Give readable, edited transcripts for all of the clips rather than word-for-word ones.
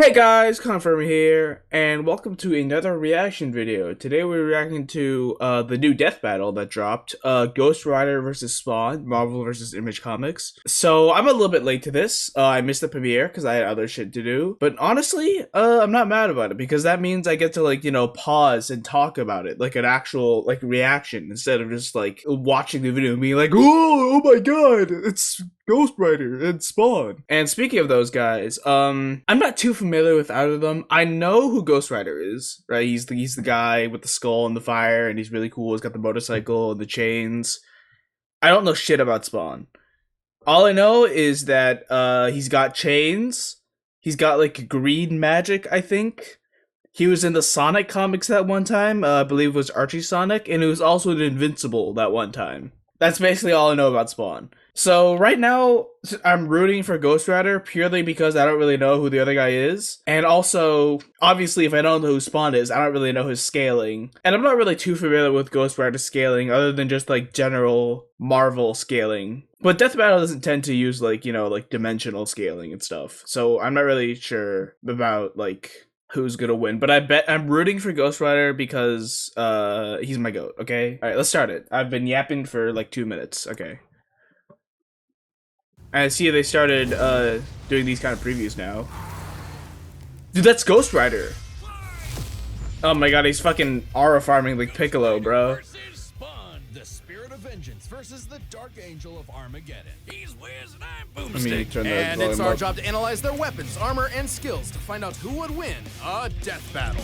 Hey guys, Confirm here, and welcome to another reaction video. Today we're reacting to the new death battle that dropped, Ghost Rider versus Spawn, Marvel versus Image Comics. So I'm a little bit late to this. I missed the premiere because I had other shit to do. But honestly, I'm not mad about it because that means I get to pause and talk about it like an actual reaction instead of just watching the video and being like, oh my god, it's Ghost Rider and Spawn. And speaking of those guys, I'm not too familiar with either of them. I know who Ghost Rider is, right? He's the guy with the skull and the fire, and he's really cool. He's got the motorcycle and the chains. I don't know shit about Spawn. All I know is that he's got chains. He's got green magic, I think. He was in the Sonic comics that one time. I believe it was Archie Sonic, and it was also in Invincible that one time. That's basically all I know about Spawn. So right now, I'm rooting for Ghost Rider purely because I don't really know who the other guy is. And also, obviously, if I don't know who Spawn is, I don't really know his scaling. And I'm not really too familiar with Ghost Rider scaling other than just general Marvel scaling. But Death Battle doesn't tend to use dimensional scaling and stuff. So I'm not really sure about who's gonna win, but I bet I'm rooting for Ghost Rider because he's my goat. Okay, all right, let's start it. I've been yapping for 2 minutes. Okay, I see they started doing these kind of previews now. Dude, that's Ghost Rider. Oh my god, he's fucking aura farming like Piccolo, bro. The spirit of vengeance versus the dark angel of Armageddon. He's Wiz and I'm Boomstick. And it's our job to analyze their weapons, armor, and skills to find out who would win a death battle.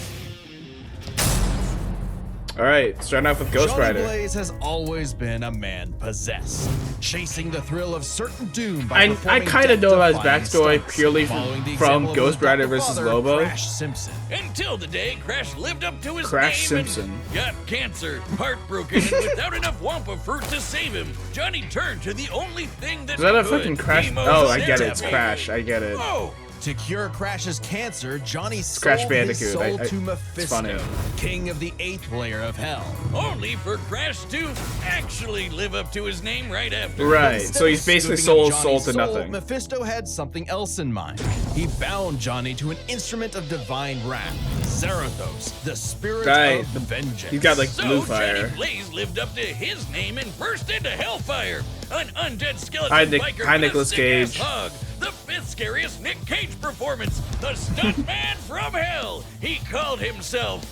Alright, starting off with Ghost Rider. Johnny Blaze has always been a man possessed, chasing the thrill of certain doom by I kind of know about his backstory purely from Ghost Rider versus Lobo. Crash Simpson. Until the day Crash lived up to his Crash name Simpson. and got cancer, heartbroken, and without enough Wampa fruit to save him, Johnny turned to the only thing that Is that a could. fucking Crash? Nemo's Oh, I get it. It's Death Crash. Battle. I get it. Whoa! To cure Crash's cancer, Johnny Crash sold Bandicoot. his soul It's to Mephisto, funny. king of the 8th layer of hell. Only for Crash to actually live up to his name right after. Right, Instead so he's of basically scooping sold up his soul Johnny's to nothing. Mephisto had something else in mind. He bound Johnny to an instrument of divine wrath, Zarathos, the spirit Right. of vengeance. He's got blue So fire. Johnny Blaze lived up to his name and burst into hellfire. An undead skeleton Hi, biker hi, with a Nicolas sick-ass Cage. hug. The 5th scariest Nick Cage performance. The stuntman from hell. He called himself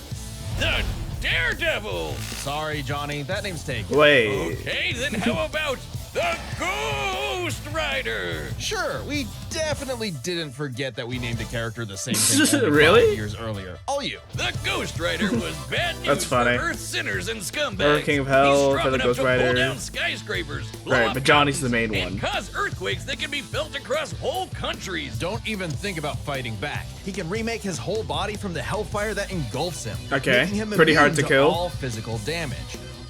the Daredevil. Sorry, Johnny, that name's taken. Wait. Okay, then how about the Ghost Rider? Sure, we definitely didn't forget that we named a character the same thing only Really? 5 years earlier. All you. The Ghost Rider was bad news That's funny. for Earth sinners and scumbags. Or King of Hell He's for strong the enough Ghost to Rider. pull down skyscrapers, blow Right, up but Johnny's the main mountains, one. and cause earthquakes that can be felt across whole countries. Don't even think about fighting back. He can remake his whole body from the hellfire that engulfs him. Okay, making him pretty hard immune to kill. all physical damage.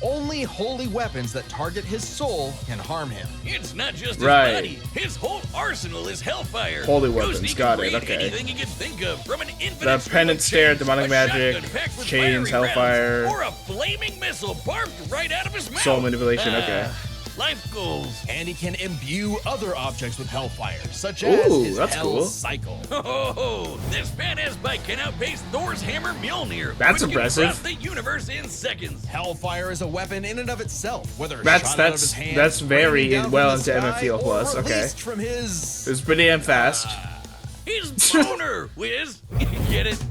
Only holy weapons that target his soul can harm him. It's not just his Right. body. His whole arsenal is hellfire. Holy Ghosty weapons, can got it, create okay. Anything he can think of, from an infinite The stream Penance of Stare, chains, demonic a magic, shotgun packed with chains, fiery hellfire. rounds, or a flaming missile barbed right out of his mouth. Soul manipulation, okay. Life goals. And he can imbue other objects with hellfire, such as Ooh, his that's Hell cool. Cycle. Oh, this badass bike can outpace Thor's hammer Mjolnir. That's which can impressive. drop the universe in seconds. Hellfire is a weapon in and of itself, whether That's- shot out of his hand, that's very raining down well from the into sky, MFTL plus, or okay. released from his... It's pretty damn fast. His boner, Wiz. Get it?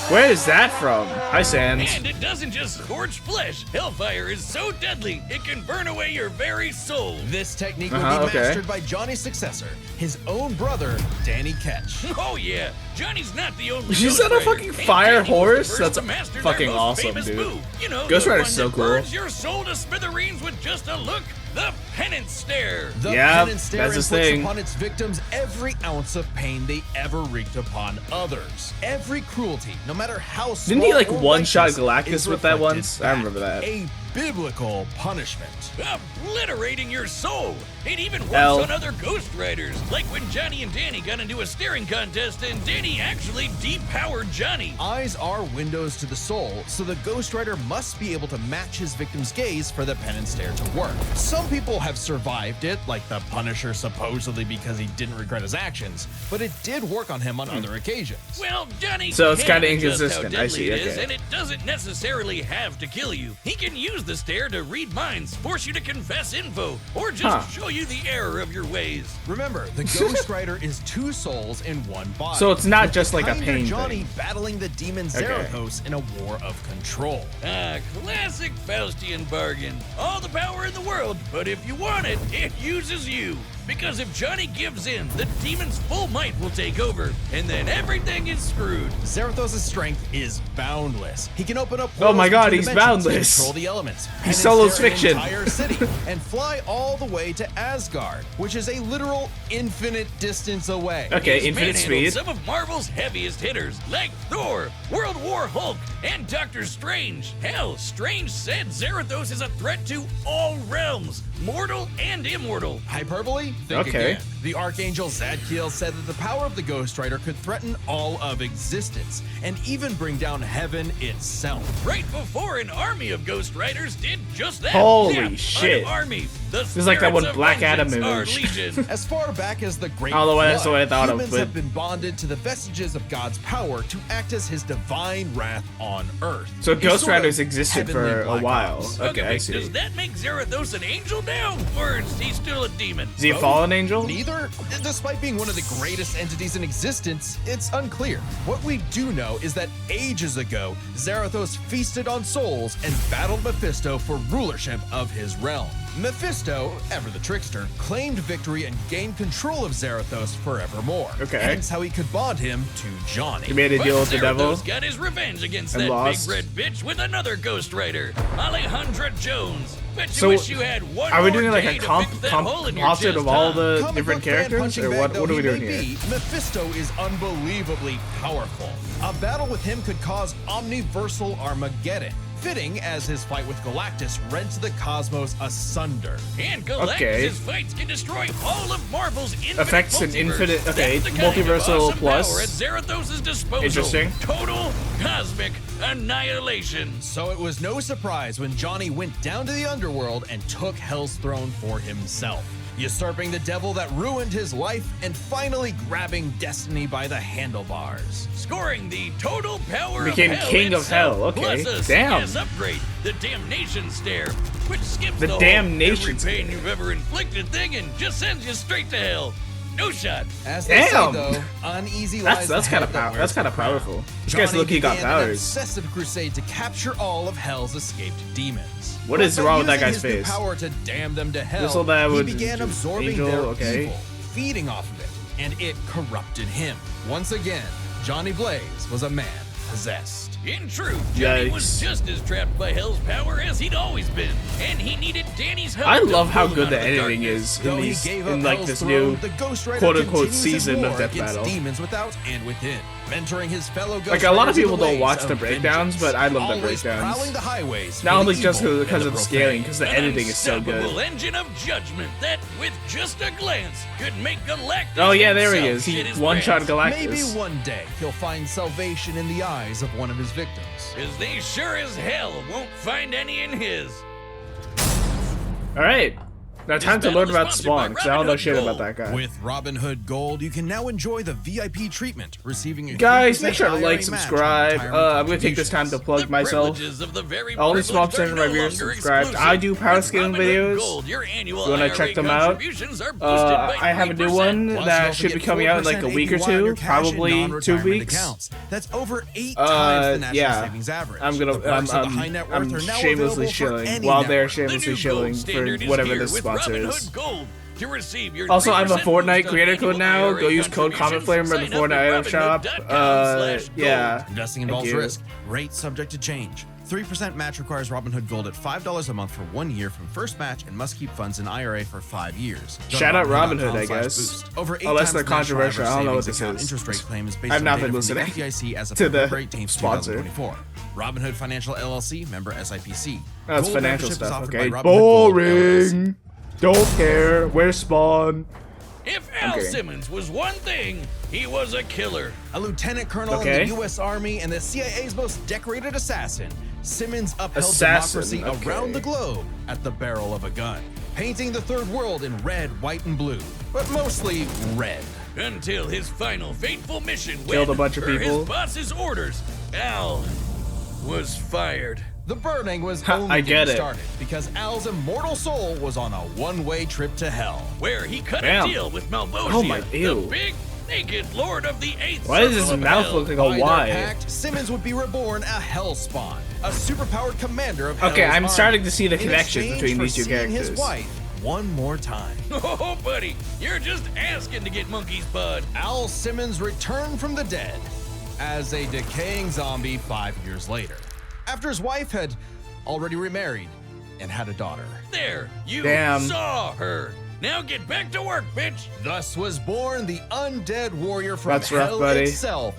Where is that from? Hi, Sans. And it doesn't just scorch flesh. Hellfire is so deadly, it can burn away your very soul. This technique will Uh-huh, be okay. mastered by Johnny's successor, his own brother, Danny Ketch. Oh yeah, Johnny's not the only. Is Ghost that a Rider. fucking And fire Danny was the horse? first That's to master fucking their most awesome, famous dude. move. You know, Ghost the Rider's one so that cool. burns your soul to smithereens with just a look. The Penance Stare. The Yeah, penance stare that's his inflicts thing. upon its victims every ounce of pain they ever wreaked upon others. Every cruelty, no matter how small Didn't he or one-shot righteous, Galactus is with that reflected once? I remember that. A biblical punishment. Obliterating your soul. It even works L. on other Ghost Riders, like when Johnny and Danny got into a staring contest and Danny actually depowered Johnny. Eyes are windows to the soul, so the Ghost Rider must be able to match his victim's gaze for the pen and stare to work. Some people have survived it, like the Punisher supposedly because he didn't regret his actions, but it did work on him on other occasions. Well, Johnny So it's can kinda adjust how inconsistent. I deadly see, it is, okay. and it doesn't necessarily have to kill you. He can use the stare to read minds, force you to confess info, or just show you the error of your ways. Remember, the Ghost Rider is two souls in one body. So it's not with just like a Kinder pain Johnny thing. battling the demon Okay. Zarathos in a war of control. Classic Faustian bargain. All the power in the world, but if you want it, it uses you. Because if Johnny gives in, the demon's full might will take over, and then everything is screwed. Zarathos' strength is boundless. He can open up Oh my portals God, between he's dimensions, boundless. control the elements, He and solos ensnare an fiction. entire city, and fly all the way to Asgard, which is a literal infinite distance away. Okay, He's infinite manhandled speed. some of Marvel's heaviest hitters, like Thor, World War Hulk, and Doctor Strange. Hell, Strange said Zarathos is a threat to all realms, mortal and immortal. Hyperbole? Think Okay. again. The Archangel Zadkiel said that the power of the Ghost Rider could threaten all of existence, and even bring down heaven itself. Right before an army of Ghost Riders did just that. Holy Yeah, shit. An army. The This is like that one spirits of Black Adam vengeance are image. legion. As far back as the Great Oh, Flood, that's what I thought of, humans but- have been bonded to the vestiges of God's power to act as his divine wrath on Earth. So A Ghost sort of Riders existed heavenly for a Black while. Ops. Okay, I wait, see. does that make Zarathos an angel now, or is he still a demon? Is he a fallen angel? Neither. Despite being one of the greatest entities in existence, it's unclear. What we do know is that ages ago, Zarathos feasted on souls and battled Mephisto for rulership of his realm. Mephisto, ever the trickster, claimed victory and gained control of Zarathos forevermore. Okay. Hence how he could bond him to Johnny. He made a But deal with the devil. Zarathos got his revenge against And that lost. big red bitch with another Ghost Rider, Alejandra Jones. Bet you So, wish you had one Are we more doing like day a to fix that hole in your composite chest, of all huh? the Comic different book fan characters, punching or bag what? though What are we he doing may here? be, Mephisto is unbelievably powerful. A battle with him could cause omniversal Armageddon, fitting as his fight with Galactus rents the cosmos asunder. And Galactus' Okay. fights can destroy all of Marvel's infinite Affects an multiverse. infinite- okay, That's the kind of multiversal awesome plus. power at Zarathos' disposal. Interesting. Total cosmic annihilation. So it was no surprise when Johnny went down to the underworld and took Hell's throne for himself, usurping the devil that ruined his life and finally grabbing destiny by the handlebars. Scoring the total power Became of hell king of itself, hell, okay. Plus a Damn. CS upgrade, the Damnation Stare, which skips The the whole Damnation every pain Stare. you've ever inflicted thing and just sends you straight to hell. No shot. As they say, Damn. though, uneasy That's lies the kind head of that wears that's kind the of crown. powerful. This guy's Johnny looking got began an powers. obsessive crusade to capture all of Hell's escaped demons. What is But wrong with that using guy's his new face? power to damn them to hell, This'll that he would- began absorbing Angel, their okay. evil, feeding off of it, and it corrupted him. Once again, Johnny Blaze was a man possessed. In truth, Johnny was Yikes. just as trapped by hell's power as he'd always been, and he needed Danny's help. I to love how pull him good out the of editing darkness. is Though in he these, gave up in like Hell's this throne, new the Ghost Rider quote-unquote continues his season of war Death against Battle. demons without and within, mentoring his fellow Ghost Like, a lot of Riders in people the don't ways watch of the breakdowns, vengeance, but I love the always breakdowns. prowling the highways Not for only the just evil because and of the profane. scaling, because the An editing is so unstoppable good. engine of judgment that, with just a glance, could make Galactus Oh yeah, there he himself is. He shit his one-shot pants. Maybe Galactus. one day he'll find salvation in the eyes of one of his victims. 'Cause they sure as hell won't find any in his. All right, now time to battle learn is about sponsored Spawn, by because I don't know Robin shit Hood about Gold. that guy. With Robinhood Gold, you can now enjoy the VIP treatment, receiving a Guys, 3% make sure to IRA like, match on subscribe. retirement I'm gonna take this time to contributions. plug The myself. privileges of the very Only small privileged percentage are of my no viewers longer subscribed. exclusive. I do power With scaling Robin Hood videos. Gold, your annual If you wanna IRA check them out, contributions are boosted by I have a new 3%. one Plus, that you'll should be get coming out in like a 4% week or APY on your two, cash and probably 2 non-retirement weeks. accounts. That's over 8 times the national Yeah, savings average. I'm gonna, The perks of the high net worth I'm are now shamelessly available for shilling any while they're network. The shamelessly new shilling gold standard for is whatever here this with sponsor Robin is. Hood Gold. To receive your Also, I have a 3% Fortnite boost on creator code annual now. IRA Go use code contributions. cometflamer in the Sign up Fortnite at item shop. robinhood.com/gold. Yeah. Investing Thank involves you. risk. Rate subject to change. 3% match requires Robinhood Gold at $5 a month for 1 year from first match and must keep funds in IRA for 5 years. Go to Shout out Robinhood.com Robinhood, I guess. /boost. Over 8 Unless times they're the national controversial. average I don't know what savings this account is. interest rate claim is based I've on not data been from the listening FDIC as of to the February 18th, sponsor. 2024. Robin Hood Financial LLC, member SIPC. That's Gold financial membership is stuff. offered Okay. by Robin Hood Gold LLC. Boring. Don't care. Where's Spawn? If Al Okay. Simmons was one thing, he was a killer. A lieutenant colonel in the U.S. Army and the CIA's most decorated assassin, Simmons upheld democracy around the globe at the barrel of a gun, painting the third world in red, white, and blue, but mostly red. Until his final fateful mission Killed when, a bunch of per people. his boss's orders, Al was fired. The burning was I only get getting it. started because Al's immortal soul was on a one-way trip to hell. Where he cut Damn. a deal with Malvosia, Oh my- the ew. big naked lord of the Eighth Why does Circle his of mouth Hell. look like By a their Y? pact, Simmons would be reborn a Hellspawn, a superpowered commander of Okay, Hell's I'm army, starting to see the in connections exchange between for these two seeing his characters. wife one more time. Oh, buddy, you're just asking to get monkey's bud. Al Simmons returned from the dead as a decaying zombie 5 years later, after his wife had already remarried and had a daughter. There, you Damn. saw her. Now get back to work, bitch. Thus was born the undead warrior from That's rough, hell buddy. itself,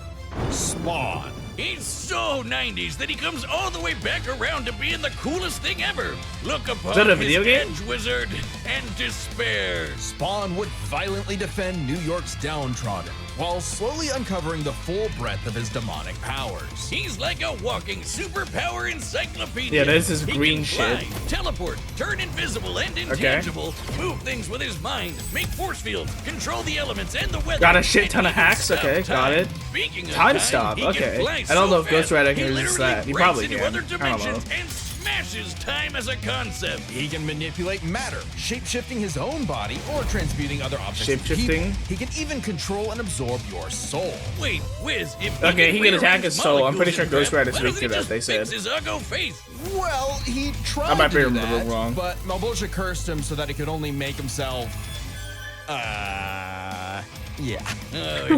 Spawn. He's so 90s that he comes all the way back around to being the coolest thing ever. Look upon that a his video game? edge wizard and despair. Spawn would violently defend New York's downtrodden, while slowly uncovering the full breadth of his demonic powers. He's like a walking superpower encyclopedia. Yeah, this is He green can fly, shit. teleport, turn invisible and intangible, move things with his mind, make force fields, control the elements and the weather. Got a shit and ton of even hacks? stop Okay, got time. it. Speaking of Time stop, he can okay. fly I don't so know if Ghost fast, Rider can he resist literally that. He breaks probably into can. other I don't dimensions know. and smashes time as a concept. He can manipulate matter, shape-shifting his own body or transmuting other objects. and Shape-shifting? people. He can even control and absorb your soul. Wait, Wiz, if Okay, he can attack rearrange his soul. I'm pretty molecules sure in Ghost crap, Rider's why weak doesn't to he that, they just said. fix his uggo face? Well, he tried I might to be do remembering that, wrong. but Malvosia cursed him so that he could only make himself. Yeah.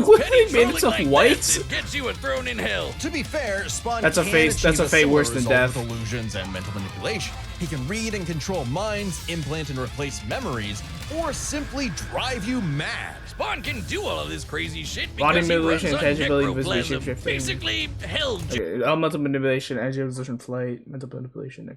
What, Petty he made trolling himself like white? that gets you a thrown in hell. To be fair, Spawn That's a can face- that's achieve a fate similar worse than result death. with illusions and mental manipulation. He can read and control minds, implant and replace memories, or simply drive you mad. Spawn can do all of this crazy shit Body because he runs manipulation, on intangibility, invisibility, necroplasm. shape-shifting. Basically, hell. Okay, mental manipulation, energy resolution, flight, mental manipulation.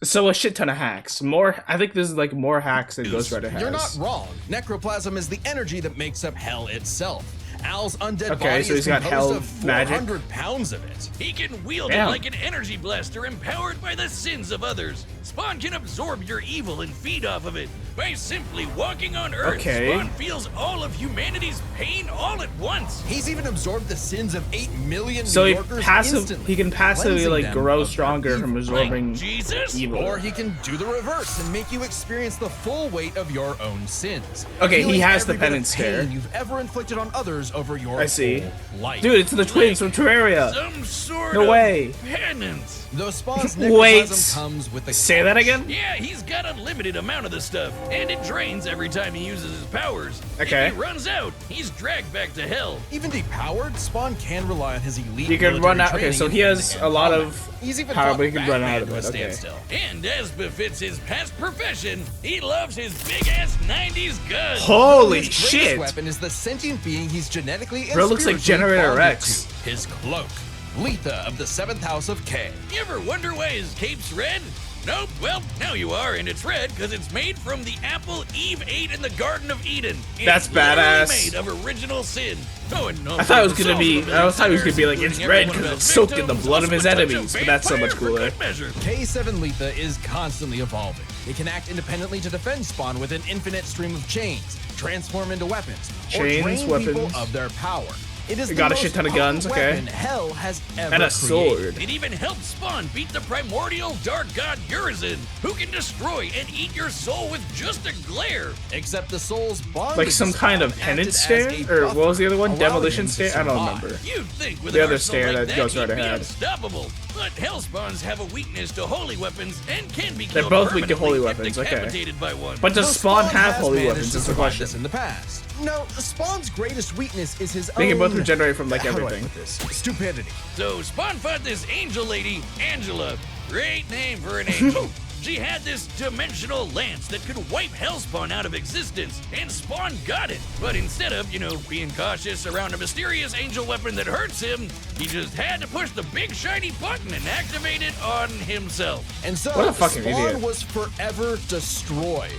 So a shit ton of hacks. More. I think this is like more hacks than Ghost Rider has. You're not wrong. Necroplasm is the energy that makes up hell itself. Al's undead Okay, body so is he's got composed hell of 400 magic. pounds of it. He can wield Damn. it like an energy blaster empowered by the sins of others. Spawn can absorb your evil and feed off of it. By simply walking on Earth, Okay. Spawn feels all of humanity's pain all at once. He's even absorbed the sins of 8 million So New he Yorkers instantly, he can passively cleansing like them grow of their stronger evil. from absorbing Like Jesus? evil. Or he can do the reverse and make you experience the full weight of your own sins. Okay, he Feeling has every the bit of penance pain stare. you've ever inflicted on others over your I see. whole life. Dude, it's the twins from Terraria. Some sort No of way. penance. Though Spawn's Wait. necroplasm comes with the Say that again? Yeah, he's got unlimited amount of the stuff, and it drains every time he uses his powers. Okay. If he runs out, he's dragged back to hell. Even depowered, Spawn can rely on his elite He can run military out. Okay, training so in he has hand-to-hand a lot combat. of He's even power, fought but he can run Batman out of to a it. Okay. standstill. And as befits his past profession, he loves his big-ass 90s guns. Holy His greatest shit! weapon is the sentient being he's genetically and Bro looks like spiritually Generator bonded Rex. to, his cloak. Letha of the 7th House of K. You ever wonder why his cape's red? Nope, well, now you are, and it's red because it's made from the apple Eve ate in the Garden of Eden. It's That's literally badass. made of original sin. Oh, and no, I thought it was gonna be. for I thought he was gonna be like including it's red every one of because his it's soaked in the victims, blood of his also a touch enemies. But that's so much vampire for cooler. good measure. K7 Letha is constantly evolving. It can act independently to defend Spawn with an infinite stream of chains, transform into weapons, or Chains, drain weapons. people of their power. It is It the got a most shit ton of potent guns, okay. weapon Hell has ever And a created. sword. It even helped Spawn beat the primordial dark god Urizen, who can destroy and eat your soul with just a glare. Except the soul's bond Like some kind of penance stare? Or what was the other one? Demolition stare? I don't remember. You'd think with The an other arsenal stare like that Ghost he'd Rider be had. unstoppable. But Hellspawns have a weakness to holy weapons and can be They're killed both weak to permanently holy if weapons, okay. decapitated by one. But does Though Spawn have has holy managed weapons? to Is the survive question. this in the past. No, Spawn's greatest weakness is his They can both own- regenerate from like how do I everything. put this? Stupidity. So Spawn fought this angel lady, Angela. Great name for an angel. She had this dimensional lance that could wipe Hellspawn out of existence, and Spawn got it. But instead of, being cautious around a mysterious angel weapon that hurts him, he just had to push the big shiny button and activate it on himself. And so, What a fucking Spawn idiot. was forever destroyed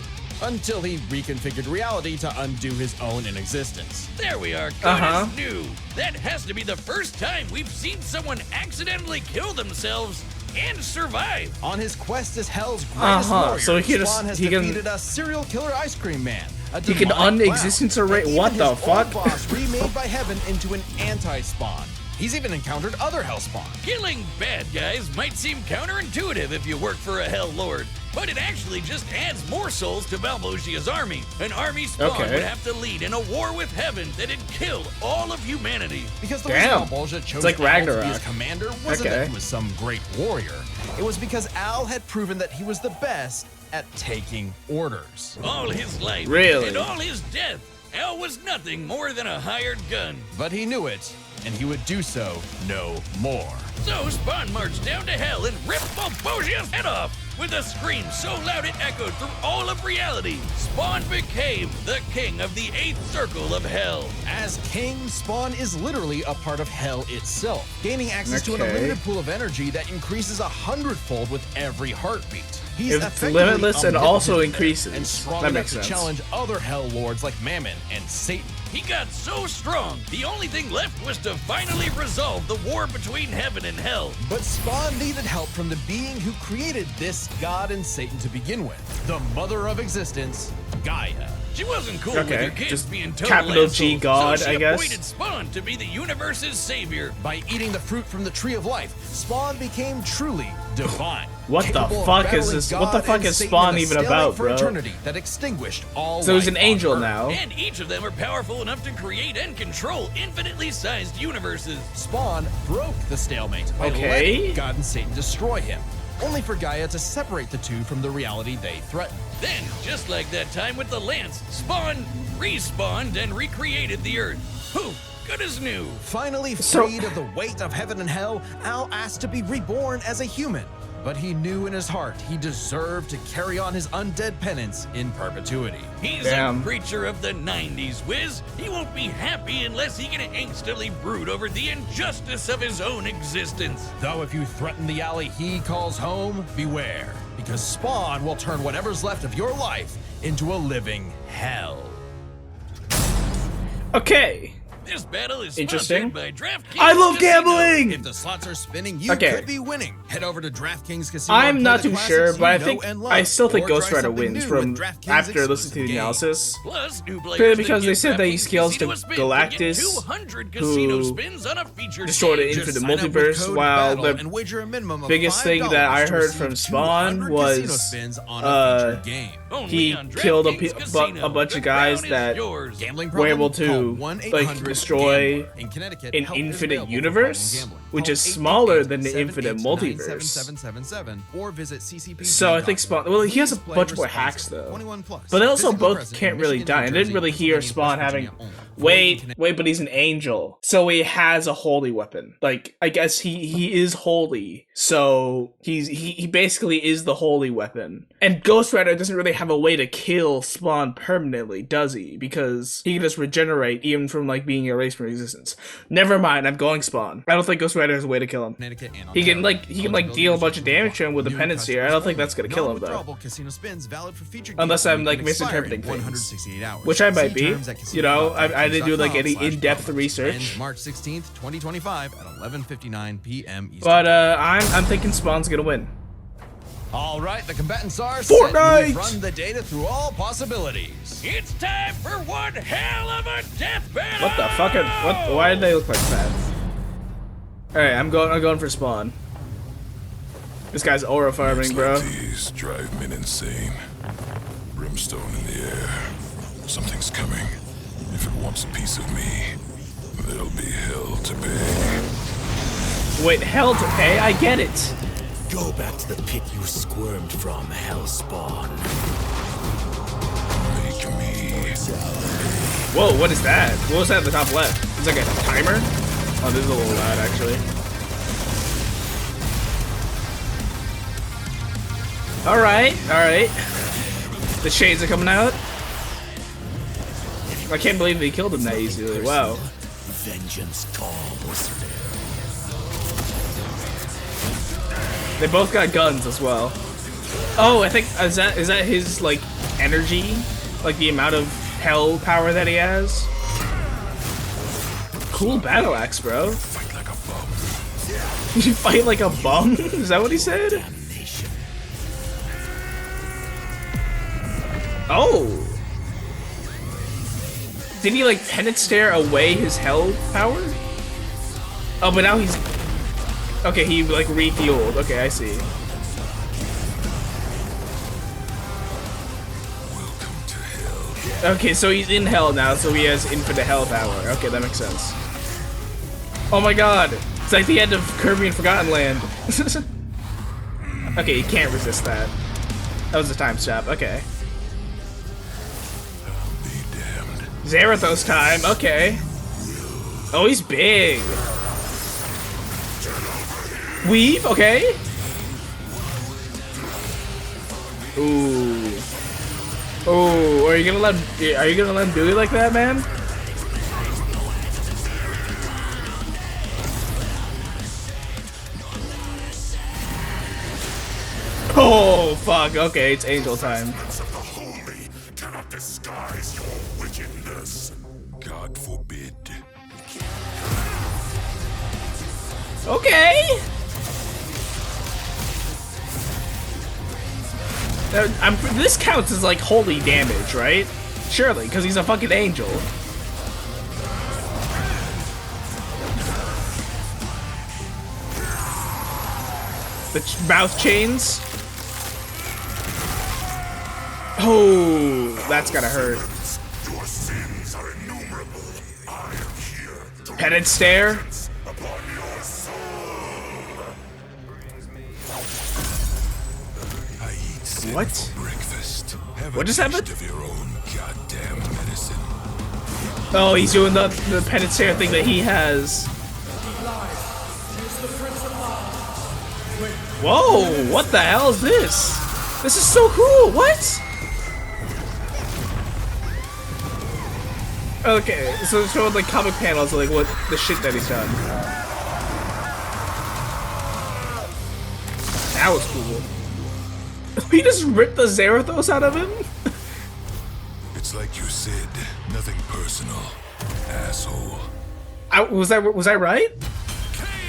until he reconfigured reality to undo his own inexistence. There we are, good as new. That has to be the first time we've seen someone accidentally kill themselves and survive. On his quest as Hell's greatest warrior, So Spawn has defeated a serial killer ice cream man. He can un-existence array. What the fuck? Boss remade by Heaven into an anti-Spawn. He's even encountered other Hellspawn. Killing bad guys might seem counterintuitive if you work for a Hell Lord, but it actually just adds more souls to Malvosia's army. An army Spawn would have to lead in a war with Heaven that had killed all of humanity. Because the reason Malvosia chose like Al to be Ragnarok. his commander wasn't that he was some great warrior. It was because Al had proven that he was the best at taking orders. All his life Really? and all his death, Al was nothing more than a hired gun. But he knew it, and he would do so no more. So Spawn marched down to Hell and ripped Malvosia's head off. With a scream so loud it echoed through all of reality, Spawn became the king of the 8th circle of Hell. As king, Spawn is literally a part of Hell itself, gaining access to an unlimited pool of energy that increases 100-fold with every heartbeat. He's It's limitless and also increases. And strong That enough makes to sense. challenge other Hell Lords like Mammon and Satan. He got so strong, the only thing left was to finally resolve the war between Heaven and Hell. But Spawn needed help from the being who created this God and Satan to begin with, the mother of existence, Gaia. She wasn't cool with her kids just being total capital G assholes, God, so she I guess. appointed Spawn to be the universe's savior. By eating the fruit from the tree of life, Spawn became truly divine. What the capable of fuck is battling this? God What the fuck and is Satan Spawn in a even stalemate about, for bro? eternity that extinguished all So he's an life on angel Earth. now. And each of them are powerful enough to create and control infinitely sized universes. Spawn broke the stalemate by Okay. letting God and Satan destroy him, only for Gaia to separate the two from the reality they threatened. Then, just like that time with the Lance, Spawn respawned and recreated the Earth. Poof, good as new. Finally freed of the weight of heaven and hell, Al asked to be reborn as a human. But he knew in his heart he deserved to carry on his undead penance in perpetuity. He's a creature of the 90s, Wiz. He won't be happy unless he can angstily brood over the injustice of his own existence. Though if you threaten the alley he calls home, beware, because Spawn will turn whatever's left of your life into a living hell. Okay. This battle is Interesting. sponsored by DraftKings I love Casino. gambling! If the slots are spinning, you Okay. could be winning. Head over to DraftKings Casino. I'm and not play too the sure, classics but I you know think and love, I still think or Ghost try Rider something wins new from with DraftKings after listening to the exclusive analysis. Plus, new players Because that they get said that he DraftKings scales to Casino spin can get Galactus, 200 casino who spins on a featured destroyed game. it Just into the sign up with multiverse, code while BATTLE the and wager a minimum of biggest thing $5 that I to heard receive from Spawn 200 was, casino spins on a featured game. Only he on killed DraftKings Casino. a bunch The of guys crown is that yours. Gambling were able problem? to Call like 1-800 destroy GAMBLER. In Connecticut, an help is infinite available for universe, problem gambling. which Call is smaller than the 888-789-7777 infinite multiverse. or visit CCP. So I think Spawn. Well, he has a bunch more hacks though. But they also both can't really die. I didn't really hear Spawn having. Wait, but he's an angel, so he has a holy weapon. Like I guess he is holy, so he basically is the holy weapon. And Ghost Rider doesn't really have a way to kill Spawn permanently, does he? Because he can just regenerate even from like being erased from existence. Never mind, I'm going Spawn. I don't think Ghost Rider has a way to kill him. He can deal a bunch of damage to him with the penance here. I don't think that's gonna kill him though. Unless I'm like misinterpreting things, which I might be. You know, I didn't do like any in-depth research. March 16th, 2025 at 11:59 p.m. Eastern. But I'm thinking Spawn's gonna win. All right, the combatants are Fortnite! set. Run the data through all possibilities. It's time for one hell of a death battle! What the fuck? Why did they look like fats? All right, I'm going for Spawn. This guy's aura farming, bro. These drive men insane. Brimstone in the air. Something's coming. If it wants a piece of me, there'll be hell to pay. Wait, hell to pay? I get it. Go back to the pit you squirmed from, Hellspawn. Make me. Whoa, what is that? What was that at the top left? It's like a timer? Oh, this is a little loud, actually. Alright, alright. The shades are coming out. I can't believe they killed him that easily. Wow. Vengeance calls. They both got guns as well. Oh, I think is that his like energy, like the amount of hell power that he has. Cool battle axe, bro. Fight like a bum. You fight like a bum? Is that what he said? Damnation. Oh. Did he like penance stare away his hell power? Oh, but now he's okay. He like refueled. Okay, I see. Welcome to hell. Okay, so he's in hell now, so he has infinite hell power. Okay, that makes sense. Oh my god! It's like the end of Kirby and Forgotten Land. Okay, you can't resist that. That was a time stop. Okay. Be damned. Zarathos time. Okay. Oh, he's big. Weave. Okay. Ooh. Oh, are you gonna let him do it like that, man? Oh fuck! Okay, it's angel time. Of the holy cannot disguise your wickedness. God forbid. Okay. This counts as like holy damage, right? Surely, because he's a fucking angel. The mouth chains. Oh, that's gotta hurt. Your sins are innumerable. I am here to Penance stare. upon your soul. I eat sin What? for breakfast. Have What a just taste happened? of your own goddamn medicine. Oh, he's doing the penance stare thing that he has. Whoa, what the hell is this? This is so cool, what? Okay, so it's showing like comic panels of like what the shit that he's done. That was cool. He just ripped the Zarathos out of him? It's like you said, nothing personal, asshole. Was I right?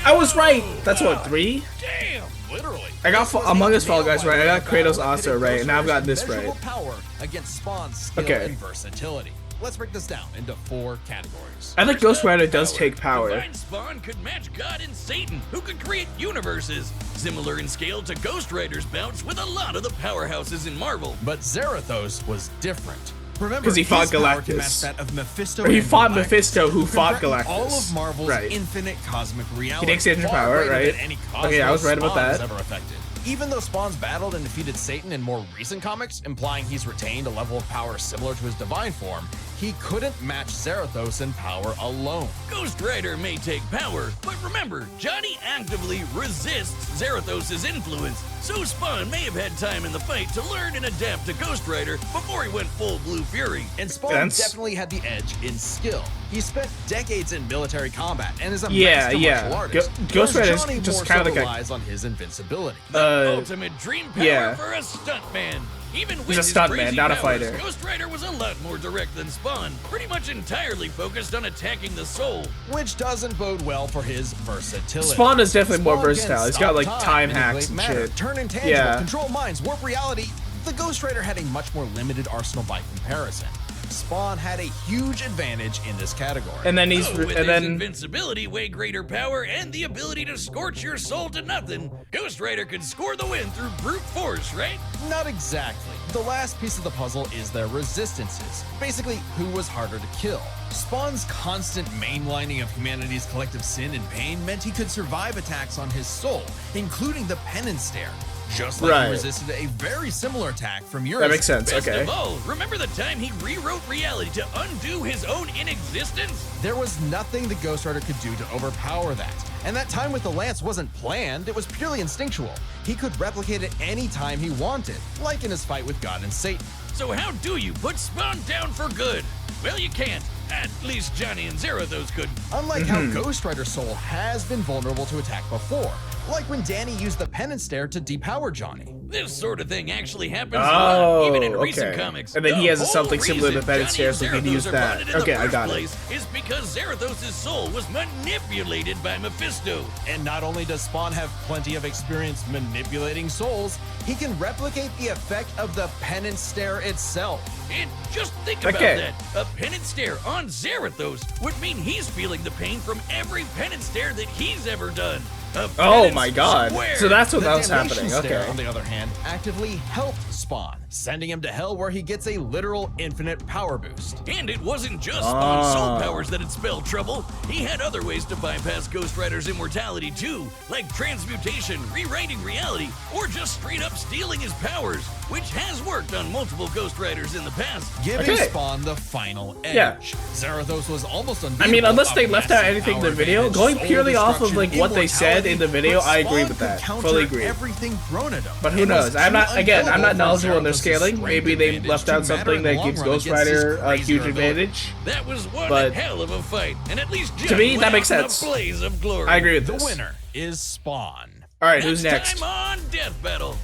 I was right! That's what, 3? Damn! Literally. I got Among Us Fall Guys right, I got Kratos Asa right, and now I've got this right. Power against Spawn's skill Okay. and versatility. Let's break this down into 4 categories. I think Ghost Rider does take power. Divine Spawn could match God and Satan, who could create universes. Similar in scale to Ghost Rider's bouts with a lot of the powerhouses in Marvel. But Zarathos was different. Remember, 'Cause he fought his power can Galactus. match that of Mephisto Or he and fought Galactus, Mephisto, who fought threatened Galactus. all of Marvel's Right. infinite cosmic reality. He takes the extra far power, greater right? than any Okay, I was cosmos right about Spawn's that. ever affected. Even though Spawn's battled and defeated Satan in more recent comics, implying he's retained a level of power similar to his divine form, he couldn't match Zarathos in power alone. Ghost Rider may take power, but remember, Johnny actively resists Zarathos' influence, so Spawn may have had time in the fight to learn and adapt to Ghost Rider before he went full Blue Fury. And Spawn That's- definitely had the edge in skill. He spent decades in military combat and is a Yeah, master yeah. martial artist. Ghost whereas Rider's Johnny just more kinda so like a- relies on his invincibility. Ultimate dream power yeah. for a stuntman. Even with He's a his stuntman, crazy not a powers, fighter. Ghost Rider was a lot more direct than Spawn, pretty much entirely focused on attacking the soul. Which doesn't bode well for his versatility. Spawn is definitely more Spawn can versatile. He's stop got like time manipulate hacks and matter, shit. turn intangible, Yeah. control minds, warp reality. The Ghost Rider had a much more limited arsenal by comparison. Spawn had a huge advantage in this category. And then he's So with and his then invincibility, way greater power, and the ability to scorch your soul to nothing, Ghost Rider could score the win through brute force, right? Not exactly. The last piece of the puzzle is their resistances. Basically, who was harder to kill. Spawn's constant mainlining of humanity's collective sin and pain meant he could survive attacks on his soul, including the penance stare. Just like Right. he resisted a very similar attack from Eurus. that makes sense. Best Okay. of all, remember the time he rewrote reality to undo his own inexistence? There was nothing the Ghost Rider could do to overpower that. And that time with the lance wasn't planned, it was purely instinctual. He could replicate it any time he wanted, like in his fight with God and Satan. So how do you put Spawn down for good? Well, you can't. At least Johnny and Zarathos couldn't. Unlike how Ghost Rider's soul has been vulnerable to attack before, like when Danny used the penance stare to depower Johnny. This sort of thing actually happens a lot, even in recent comics. And then he has The something whole similar to reason penance Johnny stare, so and he can use Zarathos are that. bonded in Okay, the I got first it. place is because Zarathos' soul was manipulated by Mephisto. And not only does Spawn have plenty of experience manipulating souls, he can replicate the effect of the penance stare itself. And just think about Okay. that. A penance stare on Zarathos would mean he's feeling the pain from every penance stare that he's ever done. A Oh penance my god. square. So that's what The that was damnation happening. stare, Okay. on the other hand, actively helped Spawn, sending him to hell where he gets a literal infinite power boost. And it wasn't just Spawn's soul Ah. powers that had spelled trouble. He had other ways to bypass Ghost Rider's immortality too, like transmutation, rewriting reality, or just straight up stealing his powers, which has worked on multiple Ghost Riders in the past. Giving Okay. Spawn the final edge. Yeah. Zarathos was almost I unbeatable. mean, unless A they left out massive anything in the power video, advantage, going soul purely off of like destruction, what they said in the video, immortality, I agree but with Spawn that. could counter Fully agree. everything thrown at him. But who and was knows? I'm not too again. I'm not unkillable knowledgeable for on their Zarathos' scaling. strength Maybe they advantage left to out matter something in the that long gives run Ghost against his Rider a crazy huge ability. advantage. That was one But- hell of a fight, and at least Johnny To me, that went makes out in sense. a blaze of glory. I agree with The this. winner is Spawn. All right, who's next? Time on Death Battle.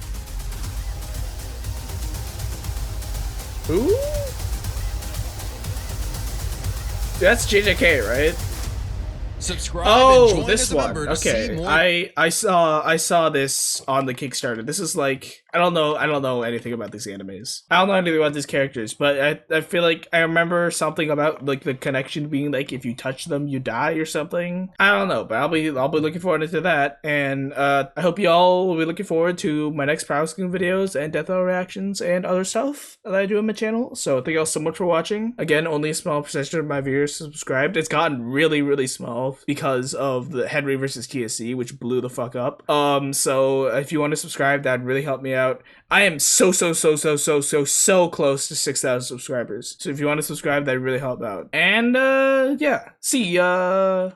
Who? That's JJK, right? Subscribe and Oh, join this as a one. member to see Okay, more. I saw this on the Kickstarter. This is like I don't know anything about these animes. I don't know anything about these characters, but I feel like I remember something about like the connection being like if you touch them you die or something. I don't know, but I'll be looking forward to that, and I hope y'all will be looking forward to my next Prowsking videos and Death Battle reactions and other stuff that I do on my channel. So thank y'all so much for watching. Again, only a small percentage of my viewers subscribed. It's gotten really small because of the Henry versus TSC, which blew the fuck up. So if you want to subscribe, that'd really help me out. I am so close to 6,000 subscribers. So if you want to subscribe, that'd really help out. And yeah, see ya.